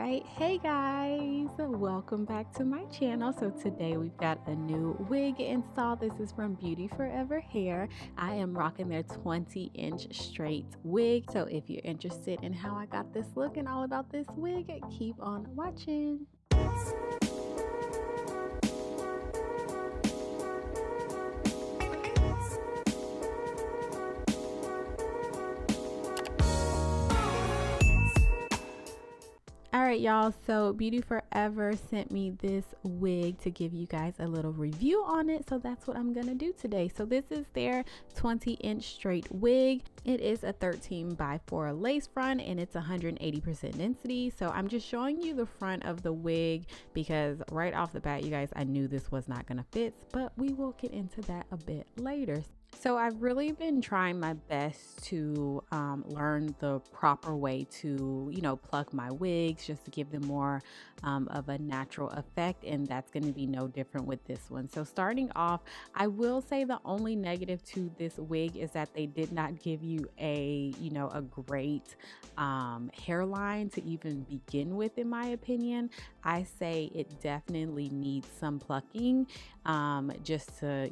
right, hey guys, welcome back to my channel. So today we've got a new wig install. This is from Beautyforever hair. I am rocking their 20-inch straight wig. So if you're interested in how I got this look and all about this wig, keep on watching. All right, y'all, so Beautyforever sent me this wig to give you guys a little review on it, so that's what I'm gonna do today. So this is their 20-inch straight wig. It is a 13x4 lace front and it's 180% density. So I'm just showing you the front of the wig because right off the bat, you guys, I knew this was not gonna fit, but we will get into that a bit later. So I've really been trying my best to learn the proper way to, pluck my wigs just to give them more of a natural effect. And that's going to be no different with this one. So starting off, I will say the only negative to this wig is that they did not give you a great hairline to even begin with, in my opinion. I say it definitely needs some plucking just to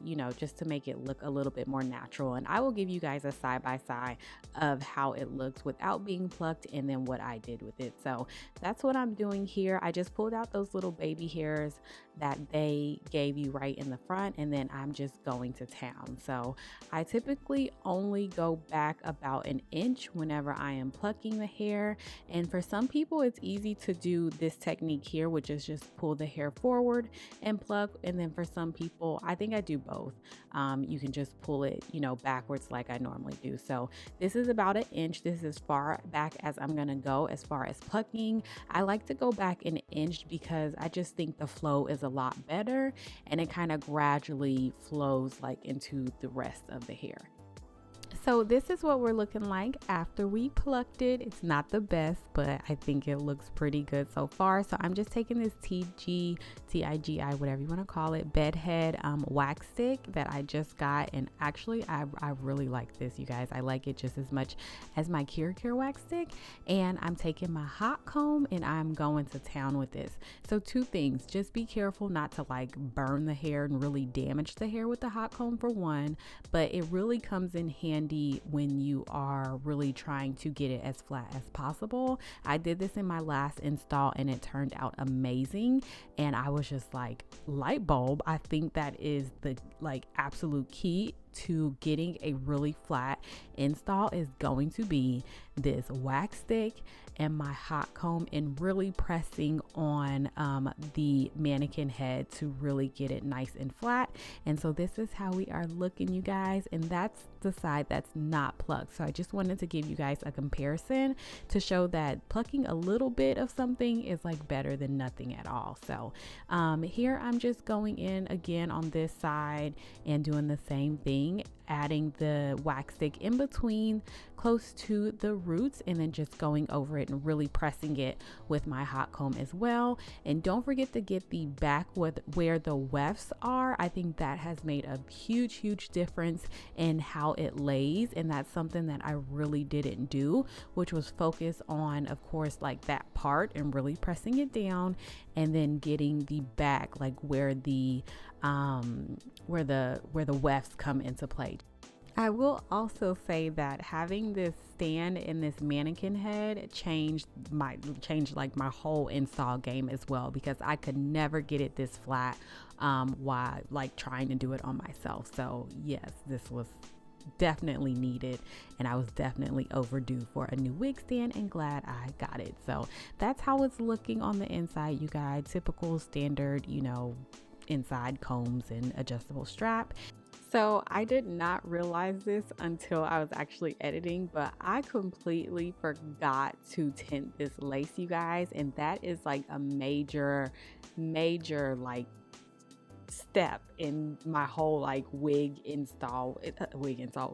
make it look a little bit more natural. And I will give you guys a side by side of how it looks without being plucked and then what I did with it. So that's what I'm doing here. I just pulled out those little baby hairs that they gave you right in the front, and then I'm just going to town. So I typically only go back about an inch whenever I am plucking the hair. And for some people, it's easy to do this technique here, which is just pull the hair forward and pluck. And then for some people, I think I do both. You can just pull it, backwards like I normally do. So this is about an inch. This is as far back as I'm gonna go as far as plucking. I like to go back an inch because I just think the flow is a lot better and it kind of gradually flows like into the rest of the hair. So this is what we're looking like after we plucked it. It's not the best, but I think it looks pretty good so far. So I'm just taking this TIGI, whatever you want to call it, bedhead wax stick that I just got. And actually, I really like this, you guys. I like it just as much as my Care wax stick. And I'm taking my hot comb and I'm going to town with this. So two things, just be careful not to like burn the hair and really damage the hair with the hot comb for one, but it really comes in handy when you are really trying to get it as flat as possible. I did this in my last install and it turned out amazing, and I was just like, light bulb. I think that is the absolute key to getting a really flat install is going to be this wax stick and my hot comb and really pressing on the mannequin head to really get it nice and flat. And so this is how we are looking, you guys, and that's the side that's not plucked. So I just wanted to give you guys a comparison to show that plucking a little bit of something is like better than nothing at all. So here I'm just going in again on this side and doing the same thing, adding the wax stick in between close to the roots and then just going over it and really pressing it with my hot comb as well. And don't forget to get the back with where the wefts are. I think that has made a huge difference in how it lays, and that's something that I really didn't do, which was focus on, of course, like that part and really pressing it down, and then getting the back like where the wefts come into play. I will also say that having this stand in this mannequin head changed like my whole install game as well, because I could never get it this flat while like trying to do it on myself. So yes, this was definitely needed, and I was definitely overdue for a new wig stand, and glad I got it. So that's how it's looking on the inside, you guys. Typical standard, inside combs and adjustable strap. So I did not realize this until I was actually editing, but I completely forgot to tint this lace, you guys, and that is like a major like step in my whole like wig install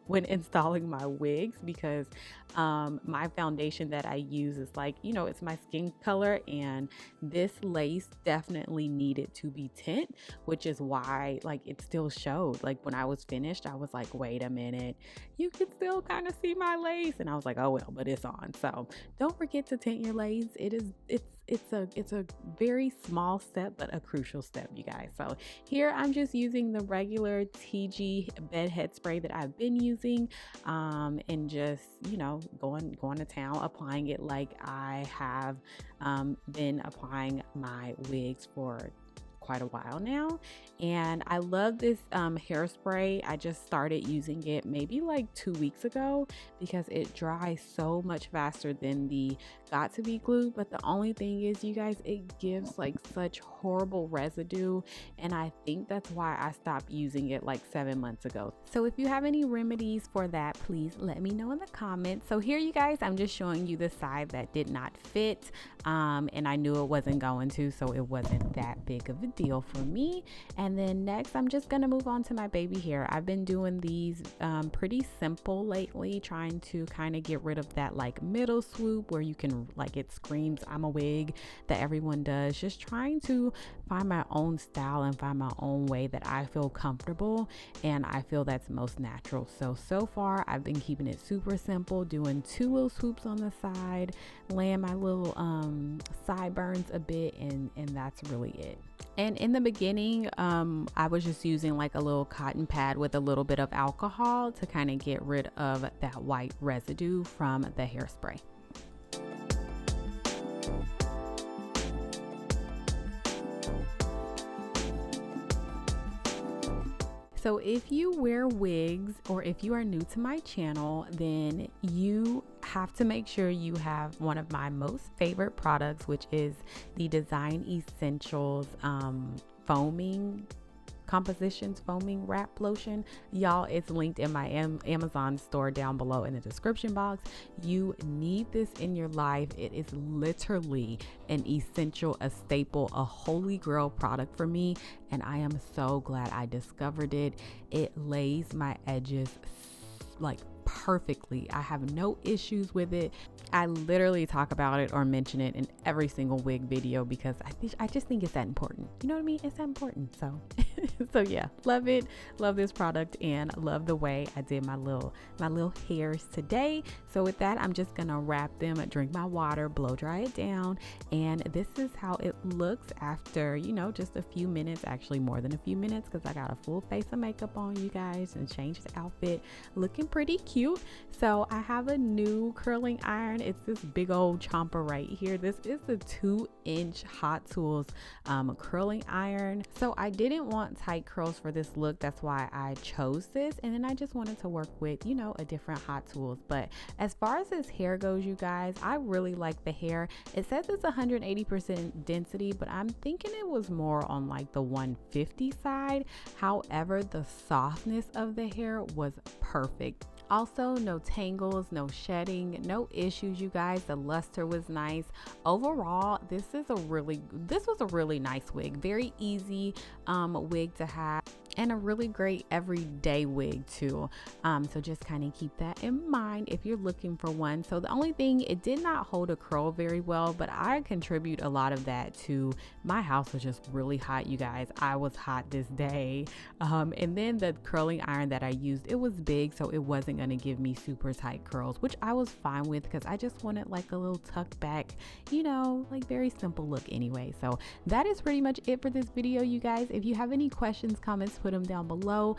when installing my wigs, because my foundation that I use is like, it's my skin color, and this lace definitely needed to be tint, which is why like it still showed. Like when I was finished, I was like, wait a minute, you can still kind of see my lace, and I was like, oh well, but it's on. So don't forget to tint your lace. It's it's a very small step, but a crucial step, you guys. So here I'm just using the regular TG bed head spray that I've been using, and just, you know, going to town, applying it like I have been applying my wigs for quite a while now. And I love this hairspray. I just started using it maybe like 2 weeks ago because it dries so much faster than the Got To Be glue. But the only thing is, you guys, it gives like such horrible residue, and I think that's why I stopped using it like 7 months ago. So if you have any remedies for that, please let me know in the comments. So here, you guys, I'm just showing you the side that did not fit, and I knew it wasn't going to, so it wasn't that big of a deal for me. And then next, I'm just gonna move on to my baby hair. I've been doing these pretty simple lately, trying to kind of get rid of that like middle swoop where you can, like, it screams I'm a wig that everyone does. Just trying to find my own style and find my own way that I feel comfortable and I feel that's most natural. So far I've been keeping it super simple, doing 2 little swoops on the side, laying my little sideburns a bit, and that's really it. And in the beginning, I was just using like a little cotton pad with a little bit of alcohol to kind of get rid of that white residue from the hairspray. So if you wear wigs, or if you are new to my channel, then you have to make sure you have one of my most favorite products, which is the Design Essentials foaming compositions foaming wrap lotion. Y'all, it's linked in my Amazon store down below in the description box. You need this in your life. It is literally an essential, a staple, a holy grail product for me, and I am so glad I discovered it. It lays my edges like perfectly. I have no issues with it. I literally talk about it or mention it in every single wig video because I just think it's that important. You know what I mean? It's that important. So so yeah, love it. Love this product and love the way I did my little hairs today. So with that, I'm just gonna wrap them, drink my water, blow dry it down, and this is how it looks after, you know, just a few minutes, actually more than a few minutes, because I got a full face of makeup on, you guys, and changed the outfit, looking pretty cute. So I have a new curling iron. It's this big old chomper right here. This is the 2-inch Hot Tools curling iron. So I didn't want tight curls for this look, that's why I chose this, and then I just wanted to work with, you know, a different Hot Tools. But as far as this hair goes, you guys, I really like the hair. It says it's 180% density, but I'm thinking it was more on like the 150 side. However, the softness of the hair was perfect. Also, no tangles, no shedding, no issues, you guys. The luster was nice. Overall, this was a really nice wig. Very easy wig to have, and a really great everyday wig too. So just kind of keep that in mind if you're looking for one. So the only thing, it did not hold a curl very well, but I contribute a lot of that to my house was just really hot, you guys. I was hot this day. And then the curling iron that I used, it was big, so it wasn't gonna give me super tight curls, which I was fine with because I just wanted like a little tuck back, you know, like very simple look anyway. So that is pretty much it for this video, you guys. If you have any questions, comments, put them down below.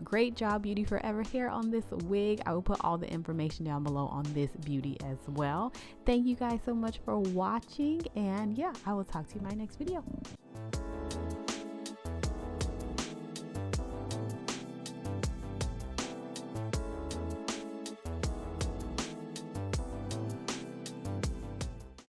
Great job, Beautyforever hair, on this wig. I will put all the information down below on this beauty as well. Thank you guys so much for watching, and yeah, I will talk to you in my next video.